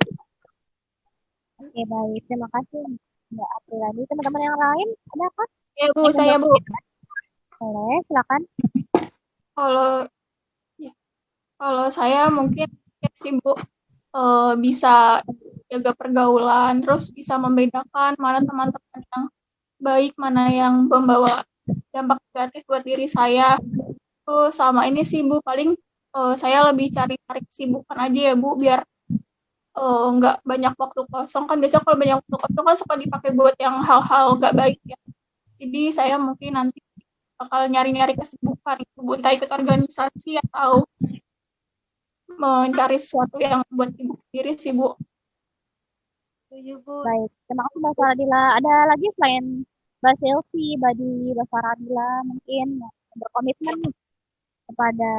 Oke, baik. Terima kasih Mbak April. Teman-teman yang lain ada apa? Ya Bu, saya Bu. Boleh, silakan. Kalau saya mungkin sih Bu bisa jaga pergaulan, terus bisa membedakan mana teman-teman yang baik, mana yang membawa dampak negatif buat diri saya. Terus sama ini sih Bu, paling saya lebih cari kesibukan aja ya Bu, biar nggak banyak waktu kosong. Kan biasanya kalau banyak waktu kosong kan suka dipakai buat yang hal-hal nggak baik ya. Jadi saya mungkin nanti bakal nyari-nyari kesibukan itu Bu, entah ikut organisasi atau mencari sesuatu yang buat sibuk diri sih Bu. Baik, terima kasih Mbak Faradila. Ada lagi selain Mbak Selvi, Mbak Faradila mungkin yang berkomitmen nih kepada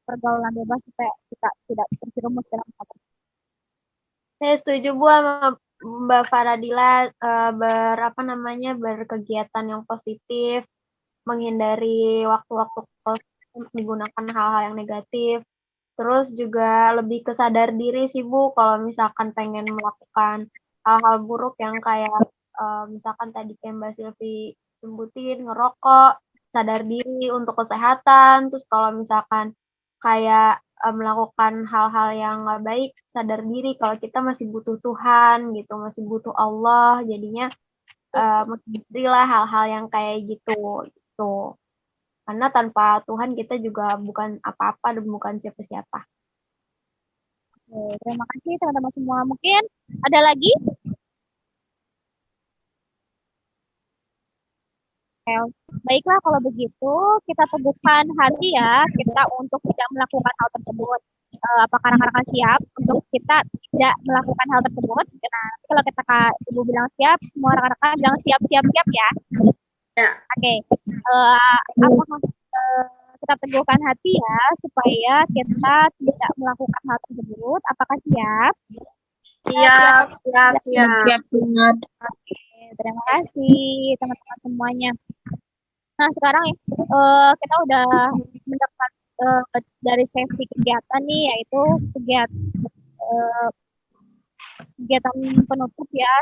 pergaulan bebas supaya kita tidak terjerumus dalam hal tersebut. Saya setuju Bu sama Mbak Faradila, berkegiatan yang positif, menghindari waktu-waktu kosong digunakan hal-hal yang negatif. Terus juga lebih ke sadar diri sih Bu, kalau misalkan pengen melakukan hal-hal buruk yang kayak misalkan tadi kayak Mbak Silvi sebutin, ngerokok, sadar diri untuk kesehatan. Terus kalau misalkan kayak melakukan hal-hal yang nggak baik, sadar diri kalau kita masih butuh Tuhan gitu, masih butuh Allah. Jadinya menghindarilah hal-hal yang kayak gitu. Karena tanpa Tuhan kita juga bukan apa-apa dan bukan siapa-siapa. Oke, terima kasih teman-teman semua. Mungkin ada lagi? Oke, baiklah kalau begitu kita teguhkan hati ya kita untuk tidak melakukan hal tersebut. Apakah rekan-rekan siap untuk kita tidak melakukan hal tersebut? Nah, kalau kita Ibu bilang siap, semua rekan-rekan bilang siap ya. Ya. Oke, apakah kita teguhkan hati ya supaya kita tidak melakukan hal tersebut? Apakah siap? Siap. Oke, terima kasih teman-teman semuanya. Nah, sekarang kita udah mendapat dari sesi kegiatan nih, yaitu kegiatan penutup ya.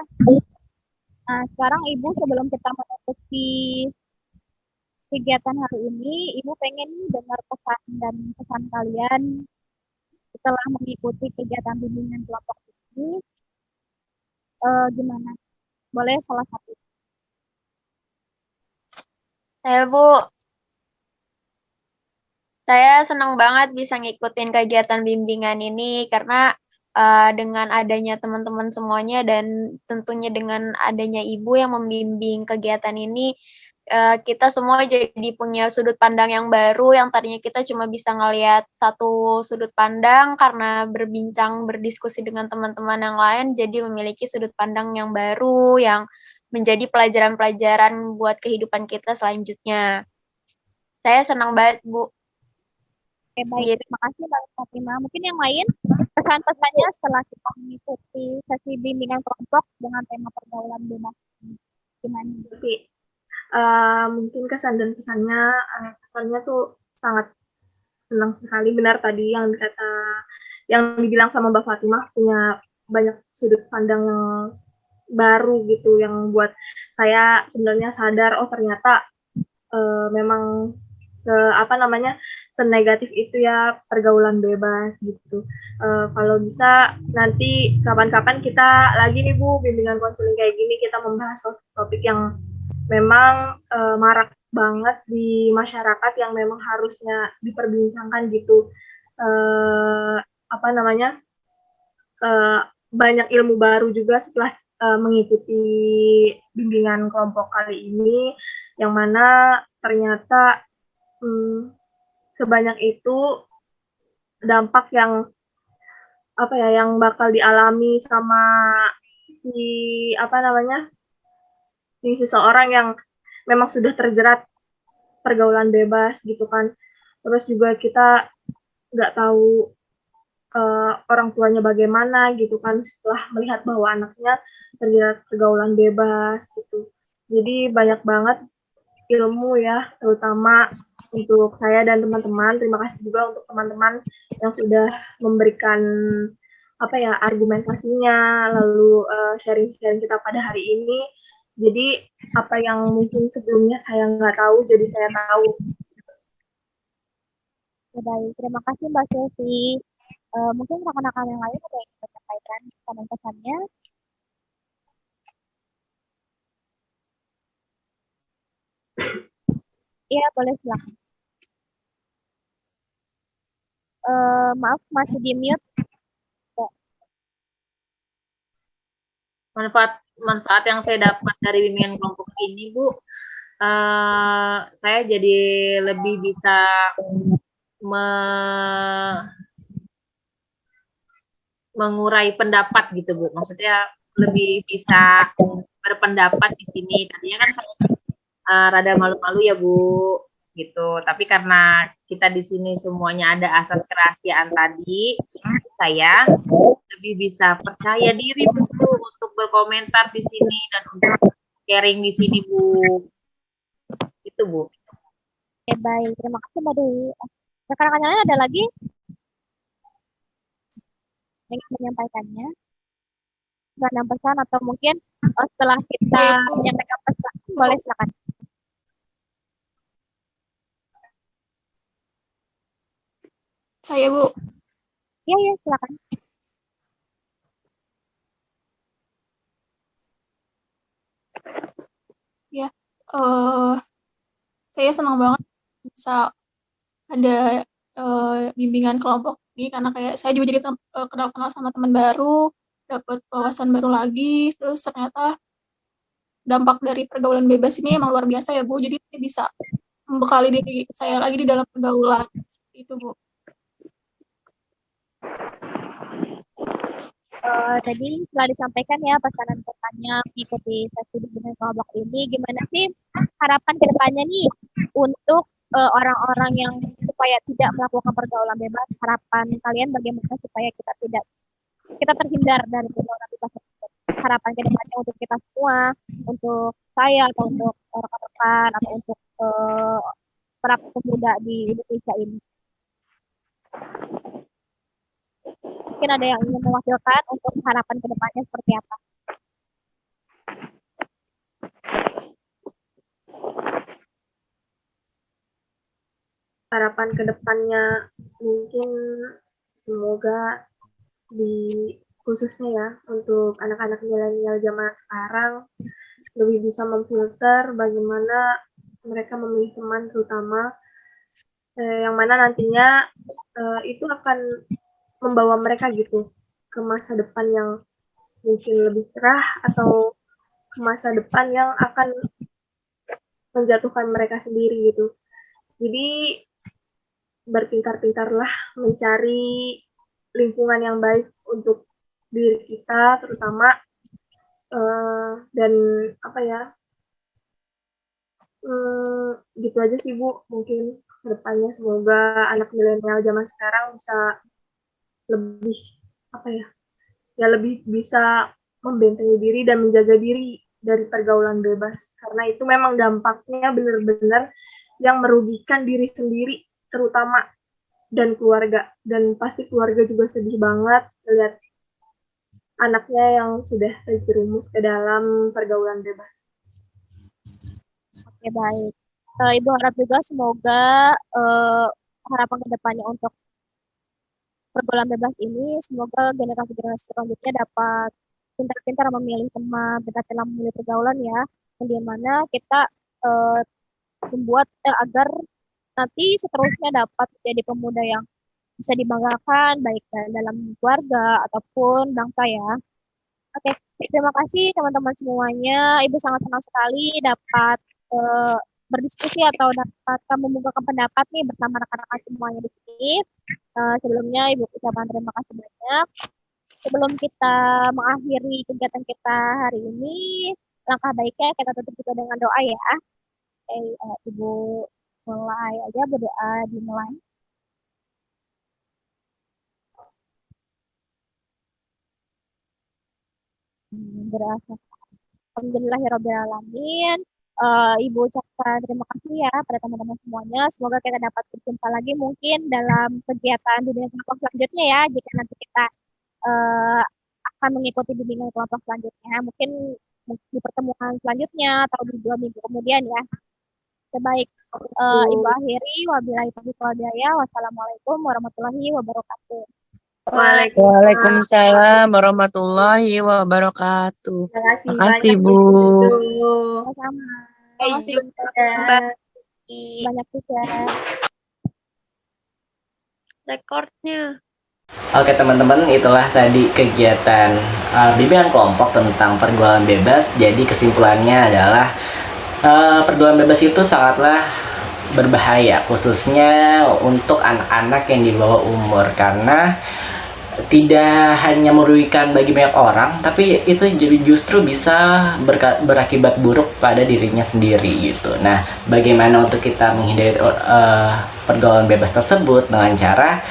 Nah, sekarang Ibu sebelum kita menutupi kegiatan hari ini, Ibu pengen dengar pesan dan pesan kalian setelah mengikuti kegiatan bimbingan kelompok ini. Gimana? Boleh salah satu. Saya senang banget bisa ngikutin kegiatan bimbingan ini karena dengan adanya teman-teman semuanya dan tentunya dengan adanya Ibu yang membimbing kegiatan ini, kita semua jadi punya sudut pandang yang baru yang tadinya kita cuma bisa ngelihat satu sudut pandang karena berdiskusi dengan teman-teman yang lain, jadi memiliki sudut pandang yang baru yang menjadi pelajaran-pelajaran buat kehidupan kita selanjutnya. Saya senang banget, Bu. Oke, baik. Terima kasih Mbak Fatima. Mungkin yang lain pesan-pesannya setelah kita mengikuti sesi bimbingan kelompok dengan tema pergaulan bebas. Gimana? Oke. Mungkin kesan dan pesannya tuh sangat senang sekali. Benar tadi yang dibilang sama Mbak Fatimah, punya banyak sudut pandang yang baru gitu, yang buat saya sebenarnya sadar, oh ternyata memang senegatif itu ya pergaulan bebas gitu. Kalau bisa nanti kapan-kapan kita lagi nih Bu, bimbingan konseling kayak gini, kita membahas topik yang memang marak banget di masyarakat yang memang harusnya diperbincangkan gitu. Banyak ilmu baru juga setelah mengikuti bimbingan kelompok kali ini, yang mana ternyata sebanyak itu dampak yang bakal dialami sama seseorang yang memang sudah terjerat pergaulan bebas gitu kan. Terus juga kita nggak tahu orang tuanya bagaimana gitu kan setelah melihat bahwa anaknya terjerat pergaulan bebas gitu. Jadi banyak banget ilmu ya, terutama untuk saya dan teman-teman. Terima kasih juga untuk teman-teman yang sudah memberikan argumentasinya, lalu sharing-sharing kita pada hari ini. Jadi apa yang mungkin sebelumnya saya nggak tahu, jadi saya tahu. Baik, terima kasih Mbak Selvi. Mungkin rekan-rekan yang lain ada yang ingin menyampaikan pesan-pesannya. Iya, boleh silakan. Maaf, masih di mute. Manfaat yang saya dapat dari bimbingan kelompok ini, Bu, saya jadi lebih bisa mengurai pendapat gitu, Bu. Maksudnya lebih bisa berpendapat di sini. Tadinya kan saya rada malu-malu ya, Bu, gitu. Tapi karena kita di sini semuanya ada asas kerahasiaan tadi, saya lebih bisa percaya diri, Bu, untuk berkomentar di sini dan untuk sharing di sini, Bu. Itu, Bu. Oke, baik. Terima kasih, Mbak Dewi. Rekan-rekan yang lain ada lagi yang ingin menyampaikannya? Pesan-pesan atau mungkin setelah kita menyampaikan pesan, boleh silakan. Saya, Bu. Iya, silakan. Ya, saya senang banget bisa ada bimbingan kelompok ini karena kayak saya juga jadi kenal-kenal sama teman baru, dapat wawasan baru lagi, terus ternyata dampak dari pergaulan bebas ini emang luar biasa ya, Bu. Jadi saya bisa membekali diri saya lagi di dalam pergaulan. Seperti itu, Bu. Tadi setelah disampaikan ya pesanan-pesannya mengikuti sesi bimbingan kelompok ini, gimana sih harapan ke depannya nih untuk orang-orang yang supaya tidak melakukan pergaulan bebas? Harapan kalian bagaimana supaya kita terhindar dari pergaulan bebas tersebut? Harapan ke depannya untuk kita semua, untuk saya atau untuk rekan-rekan atau untuk para pemuda di Indonesia ini. Mungkin ada yang ingin mewakilkan untuk harapan ke depannya seperti apa? Harapan ke depannya mungkin semoga khususnya ya untuk anak-anak milenial zaman sekarang lebih bisa memfilter bagaimana mereka memilih teman, terutama yang mana nantinya itu akan membawa mereka gitu ke masa depan yang mungkin lebih cerah atau ke masa depan yang akan menjatuhkan mereka sendiri gitu. Jadi berpintar-pintarlah mencari lingkungan yang baik untuk diri kita terutama dan apa ya gitu aja sih, Bu, mungkin kedepannya semoga anak milenial zaman sekarang bisa lebih apa ya lebih bisa membentengi diri dan menjaga diri dari pergaulan bebas karena itu memang dampaknya benar-benar yang merugikan diri sendiri terutama dan keluarga, dan pasti keluarga juga sedih banget melihat anaknya yang sudah terjerumus ke dalam pergaulan bebas. Oke, baik. Ibu harap juga semoga harapan kedepannya untuk pergaulan bebas ini, semoga generasi-generasi selanjutnya dapat pintar-pintar memilih teman, pintar-pintar memilih pergaulan ya, di mana kita membuat agar nanti seterusnya dapat menjadi pemuda yang bisa dibanggakan baik dalam keluarga ataupun bangsa ya. Oke, terima kasih teman-teman semuanya. Ibu sangat senang sekali dapat berdiskusi atau dapat membukakan pendapat nih bersama rekan-rekan semuanya di sini. Sebelumnya Ibu ucapkan terima kasih banyak. Sebelum kita mengakhiri kegiatan kita hari ini, langkah baiknya kita tutup juga dengan doa ya. Oke, Ibu mulai aja berdoa dimulai. Berasa. Alhamdulillahirrahmanirrahim. Ibu ucapkan terima kasih ya pada teman-teman semuanya. Semoga kita dapat berjumpa lagi mungkin dalam kegiatan bimbingan kelompok selanjutnya ya. Jika nanti kita akan mengikuti bimbingan kelompok selanjutnya. Mungkin di pertemuan selanjutnya atau di 2 minggu kemudian ya. Baik. Ibu akhiri. Wabillahi taufiq wal hidayah. Wassalamualaikum warahmatullahi wabarakatuh. Waalaikumsalam warahmatullahi wabarakatuh. Terima kasih Makasih, banyak Bu. Bu. Sama-sama. Makasih. Banyak juga. Rekornya. Oke teman-teman, itulah tadi kegiatan bimbingan kelompok tentang pergaulan bebas. Jadi kesimpulannya adalah pergaulan bebas itu sangatlah berbahaya, khususnya untuk anak-anak yang di bawah umur, karena tidak hanya merugikan bagi banyak orang, tapi itu justru bisa berakibat buruk pada dirinya sendiri gitu. Nah, bagaimana untuk kita menghindari pergaulan bebas tersebut dengan cara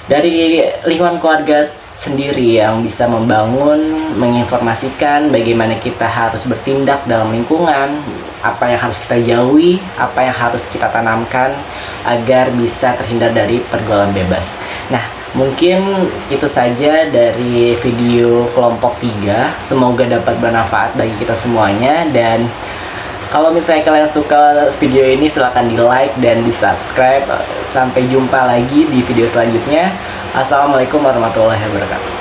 dari lingkungan keluarga sendiri yang bisa membangun, menginformasikan bagaimana kita harus bertindak dalam lingkungan, apa yang harus kita jauhi, apa yang harus kita tanamkan agar bisa terhindar dari pergaulan bebas. Nah, mungkin itu saja dari video kelompok 3. Semoga dapat bermanfaat bagi kita semuanya, dan kalau misalnya kalian suka video ini silahkan di like dan di subscribe. Sampai jumpa lagi di video selanjutnya. Assalamualaikum warahmatullahi wabarakatuh.